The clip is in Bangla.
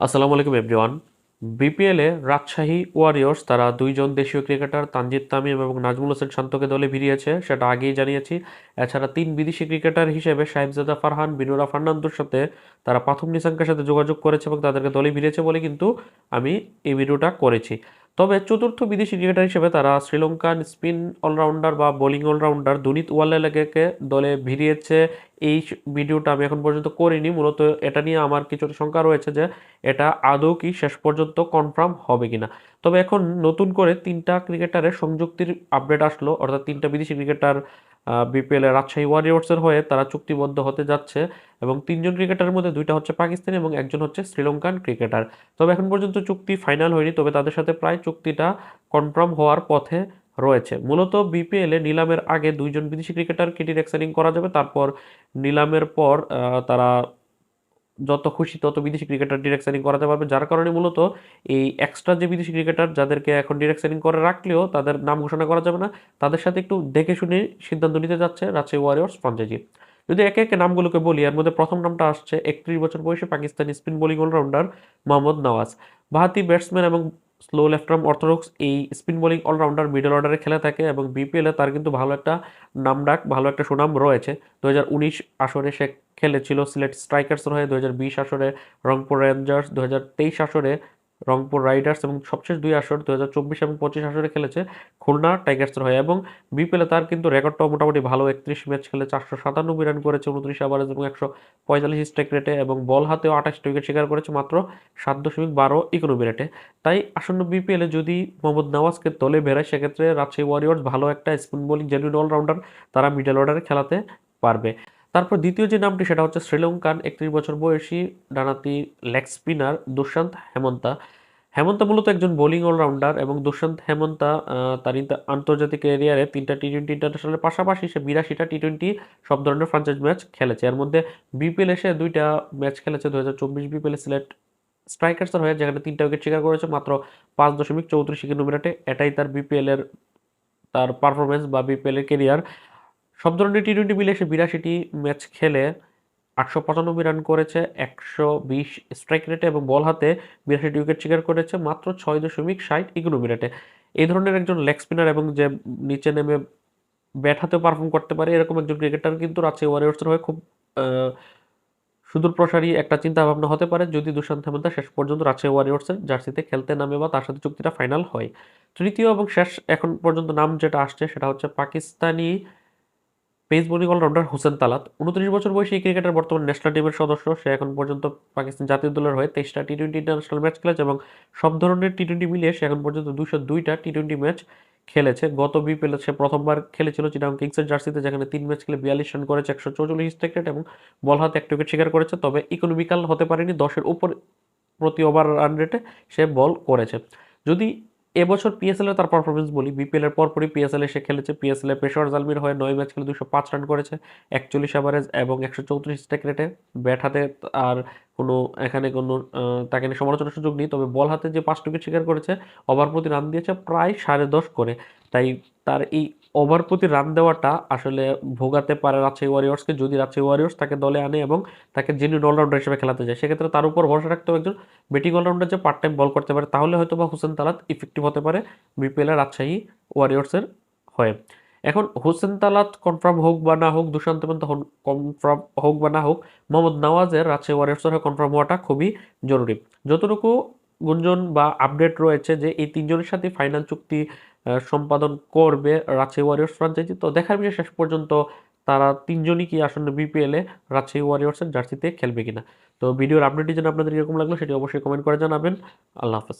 আসসালামু আলাইকুম এভরিওয়ান। বিপিএলে রাজশাহী ওয়ারিয়র্স তারা দুইজন দেশীয় ক্রিকেটার তানজিদ তামিম এবং নাজমুল হোসেন শান্তকে দলে ভিড়িয়েছে, সেটা আগেই জানিয়েছি। এছাড়া তিন বিদেশি ক্রিকেটার হিসেবে সাহেবজাদা ফারহান, বিনুরা ফার্নান্দোর সাথে তারা প্রথম নিশাঙ্কের সাথে যোগাযোগ করেছে এবং তাদেরকে দলে ভিড়িয়েছে বলে কিন্তু আমি এই ভিডিওটা করেছি। তবে চতুর্থ বিদেশি ক্রিকেটার হিসেবে তারা শ্রীলঙ্কান স্পিন অলরাউন্ডার বা বোলিং অলরাউন্ডার দুনিত ওয়ালেলাকে দলে ভিড়িয়েছে। এই ভিডিওটা আমি এখন পর্যন্ত করিনি, মূলত এটা নিয়ে আমার কিছুটা শঙ্কা রয়েছে যে এটা আদৌ কি শেষ পর্যন্ত কনফার্ম হবে কিনা। তবে এখন নতুন করে তিনটা ক্রিকেটারের সংযুক্তির আপডেট আসলো, অর্থাৎ তিনটা বিদেশি ক্রিকেটার বিপিএল এর রাজশাহী ওয়ারিয়র্সের হয়ে তারা চুক্তিবদ্ধ হতে যাচ্ছে এবং তিনজন ক্রিকেটারের মধ্যে দুইটা হচ্ছে পাকিস্তানি এবং একজন হচ্ছে শ্রীলঙ্কান ক্রিকেটার। তবে এখন পর্যন্ত চুক্তি ফাইনাল হয়নি, তবে তাদের সাথে প্রায় চুক্তিটা কনফার্ম হওয়ার পথে রয়েছে। মূলত বিপিএল এ নিলামের আগে দুইজন বিদেশি ক্রিকেটার ডিরেক্ট সাইনিং করা যাবে, তারপর নিলামের পর তারা যত খুশি তত বিদেশি ক্রিকেটার ডিরেক্ট সাইনিং করাতে পারবে, যার কারণে মূলত এই এক্সট্রা যে বিদেশি ক্রিকেটার যাদেরকে এখন ডিরেক্ট সাইনিং করে রাখলেও তাদের নাম ঘোষণা করা যাবে না, তাদের সাথে একটু দেখে শুনে সিদ্ধান্ত নিতে যাচ্ছে রাজশাহী ওয়ারিয়র্স ফ্রাঞ্চাইজি। যদি একে একে নামগুলোকে বলি, এর মধ্যে প্রথম নামটা আসছে 31 বছর বয়সী Pakistani spin bowling allrounder Mohammad Nawaz. বাহাতি ব্যাটসম্যান এবং স্লো লেফট আর্ম অর্থোডক্স এই স্পিন বোলিং অলরাউন্ডার মিডল অর্ডারে খেলে থাকে এবং বিপিএলে তার কিন্তু ভালো একটা নামডাক, ভালো একটা সুনাম রয়েছে। 2019 আসরে সে খেলেছিল সিলেট স্ট্রাইকার্সের হয়ে, 2020 আসরে রংপুর রেঞ্জার্স, 2023 আসরে রংপুর রাইডার্স এবং সবশেষ দুই আসর 2024 এবং 25 আসরে খেলেছে খুলনা টাইগার্সের হয়ে। এবং বিপিএলে তার কিন্তু রেকর্ডটাও মোটামুটি ভালো, 31 ম্যাচ খেলে 497 রান করেছে, 29 ওভারেজ এবং 145 স্ট্রাইক রেটে, এবং বল হাতেও 28 উইকেট শিকার করেছে মাত্র 7.12 ইকোনমি রেটে। তাই আসন্ন বিপিএলে যদি মোহাম্মদ নওয়াজকে দলে বেরায়, সেক্ষেত্রে রাজশাহী ওয়ারিয়র্স ভালো একটা স্পিন বোলিং জেনুইন অলরাউন্ডার তারা মিডল অর্ডারে খেলাতে পারবে। তারপর দ্বিতীয় যে নামটি সেটা হচ্ছে শ্রীলঙ্কান 31 বছর বয়সী ডানাতি লেগ স্পিনার দুষ্যন্ত হেমন্তা। হেমন্তা মূলত একজন বোলিং অলরাউন্ডার এবং দুষ্যন্ত হেমন্তা তার আন্তর্জাতিক ক্যারিয়ারে 3টা টি-20 ইন্টারন্যাশনালের পাশাপাশি সে 82টা টি-20 সব ধরনের ফ্রাঞ্চাইজ ম্যাচ খেলেছে। এর মধ্যে বিপিএল এসে 2টা ম্যাচ খেলেছে 2024 বিপিএল সিলেট স্ট্রাইকার্সের হয়ে, যেখানে 3টা উইকেট শিকার করেছে মাত্র 5.34 ইকোনমি রেটে। এটাই তার বিপিএল এর তার পারফরমেন্স বা বিপিএল এর কেরিয়ার। সব ধরনের টি-20 মিলে সে 82টি ম্যাচ খেলে 895 রান করেছে, 120 স্ট্রাইক রেটে এবং বল হাতে 82টি উইকেট শিকার করেছে মাত্র 6.60 ইকোনমি রেটে। এই ধরনের একজন লেগ স্পিনার এবং যে নিচে নেমে ব্যাট হাতেও পারফর্ম করতে পারে, এরকম একজন ক্রিকেটার কিন্তু রাজশাহী ওয়ারিয়র্সের হয়ে খুব আহ, সুদূরপ্রসারী একটা চিন্তা ভাবনা হতে পারে যদি দুশান্ত হেমন্তা শেষ পর্যন্ত রাজশাহী ওয়ারিয়র্সের জার্সিতে খেলতে নামে বা তার সাথে চুক্তিটা ফাইনাল হয়। তৃতীয় এবং শেষ এখন পর্যন্ত নাম যেটা আসছে সেটা হচ্ছে Pakistani pace bowling allrounder Hussain Talat. 29 বছর বয়সী এই ক্রিকেটার বর্তমান ন্যাশনাল টিমের সদস্য। সে এখন পর্যন্ত পাকিস্তান জাতীয় দলের হয়ে 23টা টি-20 ইন্টারন্যাশনাল ম্যাচ খেলেছে এবং সব ধরনের টি-20 মিলিয়ে সে এখন পর্যন্ত 202টা টি-20 ম্যাচ খেলেছে। গত বিপিএল সে প্রথমবার খেলেছিল চিটাগং কিংসের জার্সিতে, যেখানে 3 ম্যাচ খেলে 42 রান করেছে, 144 স্ট্রাইক রেট এবং বল হাতে 1 উইকেট শিকার করেছে। তবে ইকোনমিক্যাল হতে পারেনি, 10-এর উপর প্রতি ওভার রান রেটে সে বল করেছে। যদি এবছর পিএসএল এ তার পারফরমেন্স বলি, বিপিএল এর পরপরই পিএসএল এ সে খেলেছে। পিএসএল এ পেশোয়ার জালমির হয়ে 9 ম্যাচ খেলে 205 রান করেছে, 41 এভারেজ এবং 134 স্ট্রাইক রেটে। ব্যাট হাতে আর কোনো এখানে কোনো তাকে নিয়ে সমালোচনার সুযোগ নেই। তবে বল হাতে যে 5 উইকেট শিকার করেছে, ওভার প্রতি রান দিয়েছে প্রায় 10.5 করে। তাই তার এই ওভার প্রতি রান দেওয়াটা আসলে ভোগাতে পারে রাজশাহী ওয়ারিয়র্সকে, যদি রাজশাহী ওয়ারিয়র্স তাকে দলে আনে এবং তাকে জেনুইন অলরাউন্ডার হিসেবে খেলাতে যায়। সেক্ষেত্রে তার উপর ভরসা রাখতে হবে একজন ব্যাটিং অলরাউন্ডার যে পার্ট টাইম বল করতে পারে, তাহলে হয়তো বা হোসেন তালাত ইফেক্টিভ হতে পারে বিপিএল এর রাজশাহী ওয়ারিয়র্সের হয়ে। এখন হোসেন তালাত কনফার্ম হোক বা না হোক, দুশান্ত হেমন্ত কনফার্ম হোক বা না হোক, মোহাম্মদ নওয়াজের রাজশাহী ওয়ারিয়র্সের হয়ে কনফার্ম হওয়াটা খুবই জরুরি। যতটুকু গুঞ্জন বা আপডেট রয়েছে যে এই তিনজনের সাথে ফাইনাল চুক্তি সম্পাদন করবে রাজশাহী ওয়ারিয়র্স ফ্রাঞ্চাইজি, তো দেখার বিষয় শেষ পর্যন্ত তারা তিনজনই কি আসন্ন বিপিএল এ রাজশাহী ওয়ারিয়র্সের জার্সিতে খেলবে কিনা। তো ভিডিওর আপডেটটি যেন আপনাদের এরকম লাগলো সেটি অবশ্যই কমেন্ট করে জানাবেন। আল্লাহ হাফেজ।